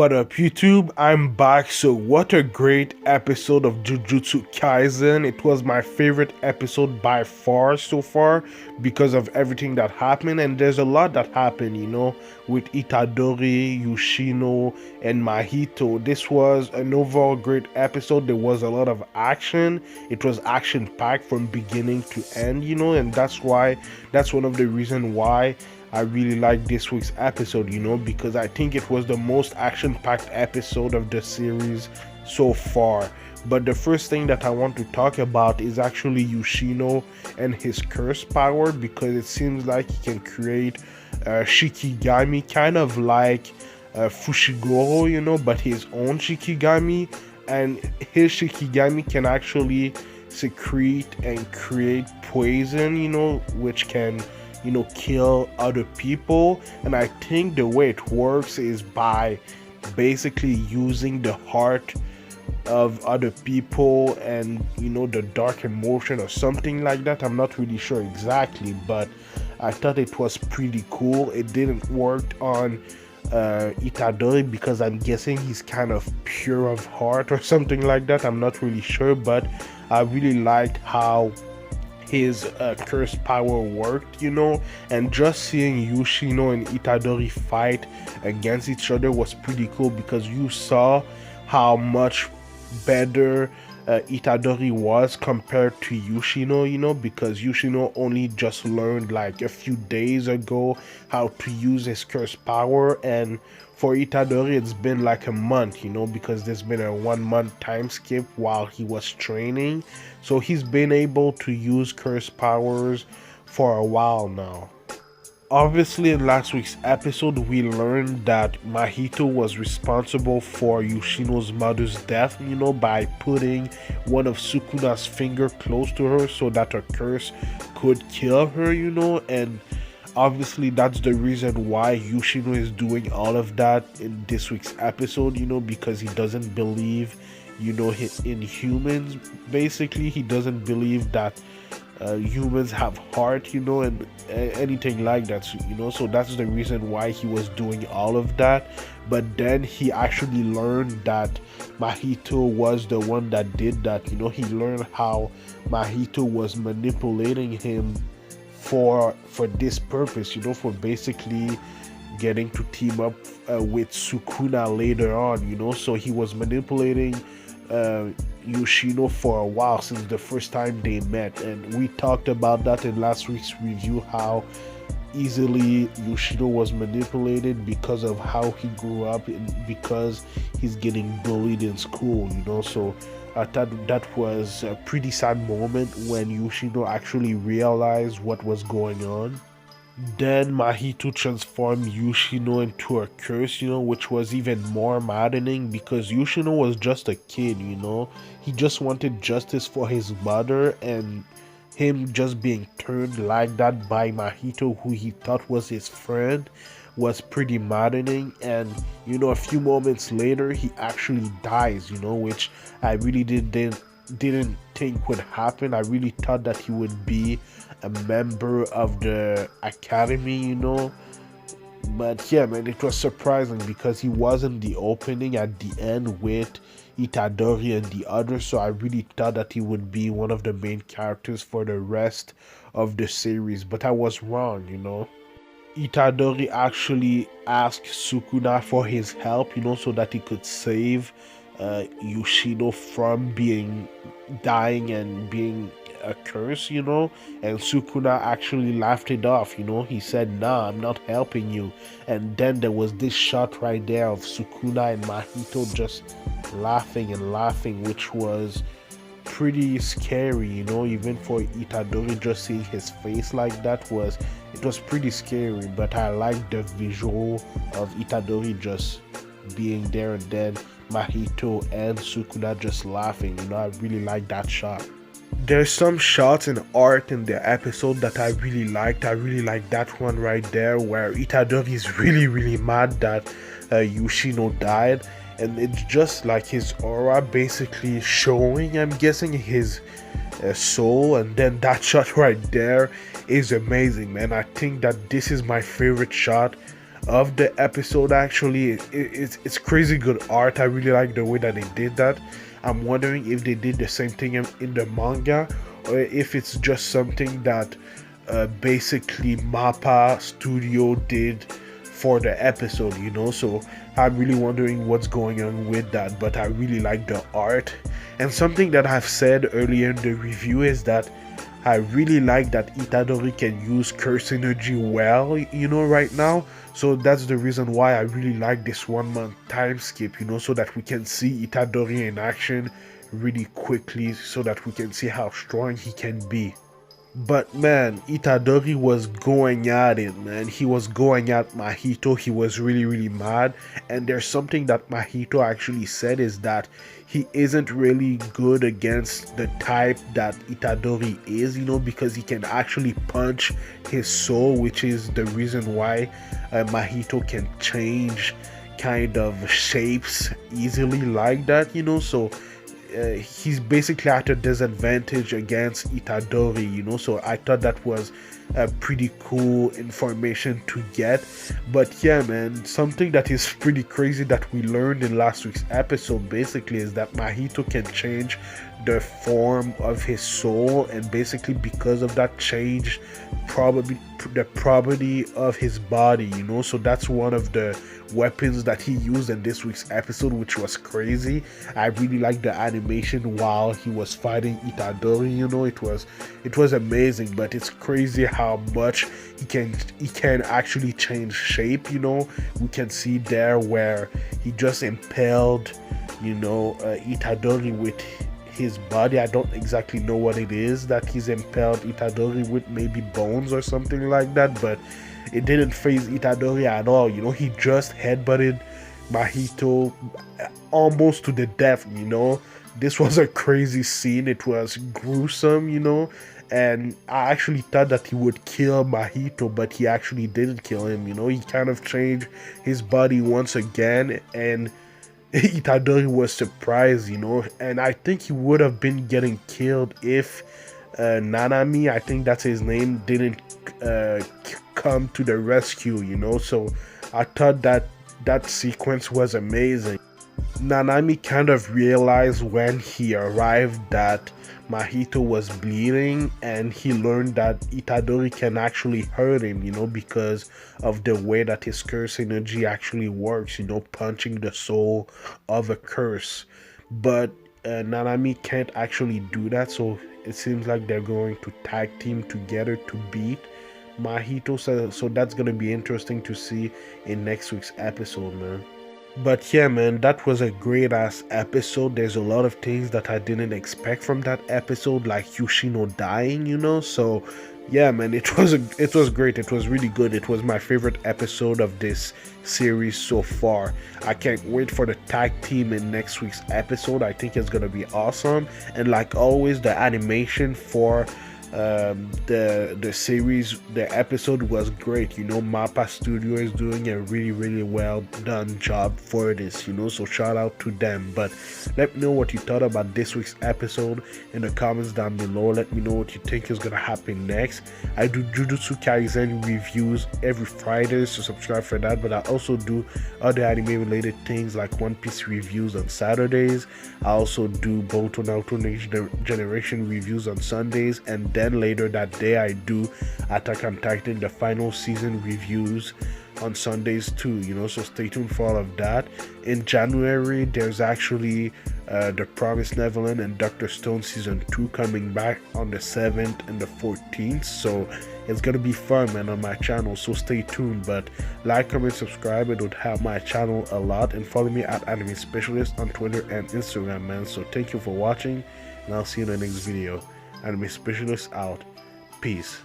What up YouTube? I'm back. So what a great episode of Jujutsu Kaisen. It was my favorite episode by far so far because of everything that happened, and there's a lot that happened, with Itadori, Yoshino, and Mahito. This was an overall great episode. There was a lot of action. It was action packed from beginning to end, and that's one of the reasons why I really like this week's episode, because I think it was the most action-packed episode of the series so far. But the first thing that I want to talk about is actually Yushino and his curse power, because it seems like he can create Shikigami, kind of like Fushiguro, but his own Shikigami. And his Shikigami can actually secrete and create poison, which can kill other people. And I think the way it works is by basically using the heart of other people and the dark emotion or something like that. I'm not really sure exactly, but I thought it was pretty cool. It didn't work on Itadori because I'm guessing he's kind of pure of heart or something like that. I'm not really sure, but I really liked how his curse power worked, and just seeing Yushino and Itadori fight against each other was pretty cool, because you saw how much better Itadori was compared to Yushino, because Yushino only just learned like a few days ago how to use his curse power, and for Itadori it's been like a month, because there's been a 1 month time skip while he was training. So he's been able to use curse powers for a while now. Obviously, in last week's episode, we learned that Mahito was responsible for Yoshino's mother's death, by putting one of Sukuna's finger close to her so that her curse could kill her, and obviously that's the reason why Yoshino is doing all of that in this week's episode, because he doesn't believe, in humans. Basically, he doesn't believe that humans have heart, and anything like that, so that's the reason why he was doing all of that. But then he actually learned that Mahito was the one that did that. He learned how Mahito was manipulating him for this purpose, for basically getting to team up with Sukuna later on, so he was manipulating Yoshino for a while, since the first time they met. And we talked about that in last week's review, how easily Yoshino was manipulated because of how he grew up and because he's getting bullied in school, so I thought that was a pretty sad moment when Yoshino actually realized what was going on. Then Mahito transformed Yushino into a curse, which was even more maddening, because Yushino was just a kid, he just wanted justice for his mother, and him just being turned like that by Mahito, who he thought was his friend, was pretty maddening. And a few moments later he actually dies, which I really didn't think would happen. I really thought that he would be a member of the academy, but yeah, man, it was surprising because he wasn't the opening at the end with Itadori and the others, so I really thought that he would be one of the main characters for the rest of the series, but I was wrong. Itadori actually asked Sukuna for his help, so that he could save Yoshino from dying and being a curse, and Sukuna actually laughed it off. He said, "Nah, I'm not helping you." And then there was this shot right there of Sukuna and Mahito just laughing and laughing, which was pretty scary, even for Itadori. Just seeing his face like that was pretty scary. But I like the visual of Itadori just being there, and then Mahito and Sukuna just laughing. I really like that shot. There's some shots and art in the episode that I really liked. I really like that one right there where Itadori is really mad that Yoshino died, and it's just like his aura basically showing, I'm guessing, his soul. And then that shot right there is amazing, man. I think that this is my favorite shot of the episode. Actually, it's crazy good art. I really like the way that they did that. I'm wondering if they did the same thing in the manga, or if it's just something that basically Mappa Studio did for the episode, you know. So I'm really wondering what's going on with that, but I really like the art. And something that I've said earlier in the review is that I really like that Itadori can use curse energy well, you know, right now. So that's the reason why I really like this 1 month time skip, you know, so that we can see Itadori in action really quickly, so that we can see how strong he can be. But man, Itadori was going at it, man. He was going at Mahito. He was really mad. And there's something that Mahito actually said, is that he isn't really good against the type that Itadori is, you know, because he can actually punch his soul, which is the reason why Mahito can change kind of shapes easily like that, you know. So he's basically at a disadvantage against Itadori, you know. So I thought that was a pretty cool information to get. But yeah, man, something that is pretty crazy that we learned in last week's episode basically is that Mahito can change the form of his soul, and basically because of that change probably the property of his body, you know. So that's one of the weapons that he used in this week's episode, which was crazy. I really liked the animation while he was fighting Itadori, you know. It was amazing. But it's crazy how much he can actually change shape, you know. We can see there where he just impaled, you know, Itadori with his body. I don't exactly know what it is that he's impaled Itadori with, maybe bones or something like that, but it didn't phase Itadori at all, you know. He just headbutted Mahito almost to the death, you know. This was a crazy scene. It was gruesome, you know, and I actually thought that he would kill Mahito, but he actually didn't kill him, you know. He kind of changed his body once again, and Itadori was surprised, you know, and I think he would have been getting killed if Nanami, I think that's his name, didn't come to the rescue, you know. So I thought that that sequence was amazing. Nanami kind of realized when he arrived that Mahito was bleeding, and he learned that Itadori can actually hurt him, you know, because of the way that his curse energy actually works, you know, punching the soul of a curse. But Nanami can't actually do that, so it seems like they're going to tag team together to beat Mahito. So that's gonna be interesting to see in next week's episode, man. But yeah, man, that was a great ass episode. There's a lot of things that I didn't expect from that episode, like Yoshino dying, you know. So yeah, man, it was great. It was really good. It was my favorite episode of this series so far. I can't wait for the tag team in next week's episode. I think it's gonna be awesome. And like always, the animation for the series, the episode was great, you know. Mappa Studio is doing a really well done job for this, you know, so shout out to them. But let me know what you thought about this week's episode in the comments down below. Let me know what you think is gonna happen next. I do Jujutsu Kaisen reviews every Friday, so subscribe for that. But I also do other anime related things like One Piece reviews on Saturdays. I also do Boruto Naruto Next Generation reviews on Sundays, and then later that day I do Attack on Titan the final season reviews on Sundays too, you know. So stay tuned for all of that. In January there's actually The Promised Neverland and Dr. Stone season 2 coming back on the 7th and the 14th, so it's gonna be fun, man, on my channel. So stay tuned. But like, comment, subscribe, it would help my channel a lot, and follow me at Anime Specialist on Twitter and Instagram, man. So thank you for watching, and I'll see you in the next video. Anime Specialist out. Peace.